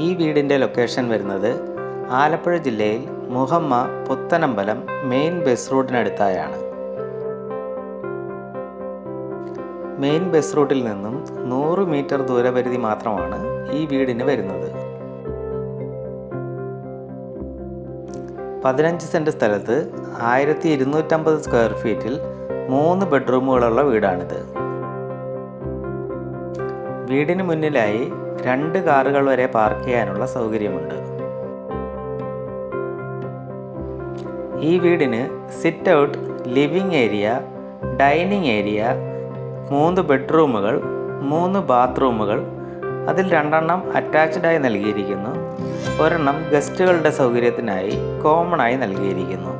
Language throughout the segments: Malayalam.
ഈ വീടിൻ്റെ ലൊക്കേഷൻ വരുന്നത് ആലപ്പുഴ ജില്ലയിൽ മുഹമ്മ പുത്തനമ്പലം മെയിൻ ബസ് റൂട്ടിനടുത്തായാണ്. മെയിൻ ബസ് റൂട്ടിൽ നിന്നും 100 മീറ്റർ ദൂരപരിധി മാത്രമാണ് ഈ വീടിന് വരുന്നത്. 15 സെൻറ്റ് സ്ഥലത്ത് 1250 സ്ക്വയർ ഫീറ്റിൽ 3 ബെഡ്റൂമുകളുള്ള വീടാണിത്. വീടിന് മുന്നിലായി 2 കാറുകൾ വരെ പാർക്ക് ചെയ്യാനുള്ള സൗകര്യമുണ്ട്. ഈ വീടിന് sit out, living area, dining area, 3 ബെഡ്റൂമുകൾ, 3 ബാത്റൂമുകൾ, അതിൽ 2 അറ്റാച്ച്ഡായി നൽകിയിരിക്കുന്നു. 1 ഗസ്റ്റുകളുടെ സൗകര്യത്തിനായി കോമൺ ആയി നൽകിയിരിക്കുന്നു.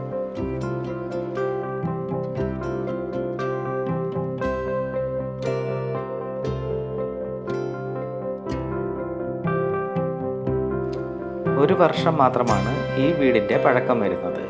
ഒരു വർഷം മാത്രമാണ് ഈ വീടിൻ്റെ പഴക്കം വരുന്നത്.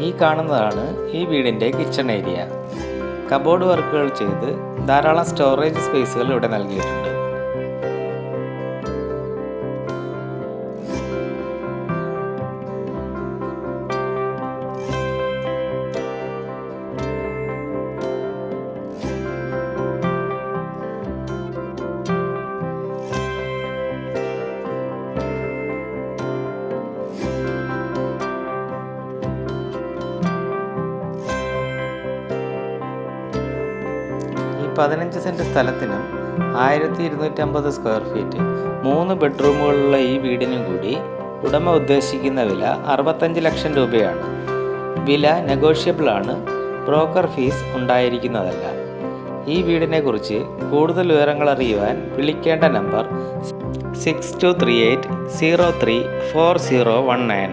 ഈ കാണുന്നതാണ് ഈ വീടിൻ്റെ കിച്ചൺ ഏരിയ. കബോർഡ് വർക്കുകൾ ചെയ്ത് ധാരാളം സ്റ്റോറേജ് സ്പേസുകൾ ഇവിടെ നൽകിയിട്ടുണ്ട്. ഈ 15 സെൻറ്റ് സ്ഥലത്തിനും 1250 സ്ക്വയർ ഫീറ്റ് 3 ബെഡ്റൂമുകളുള്ള ഈ വീടിനും കൂടി ഉടമ ഉദ്ദേശിക്കുന്ന വില 65 ലക്ഷം രൂപയാണ്. വില നെഗോഷ്യബിൾ ആണ്. ബ്രോക്കർ ഫീസ് ഉണ്ടായിരിക്കുന്നതല്ല. ഈ വീടിനെക്കുറിച്ച് കൂടുതൽ വിവരങ്ങൾ അറിയുവാൻ വിളിക്കേണ്ട നമ്പർ 6238 034019.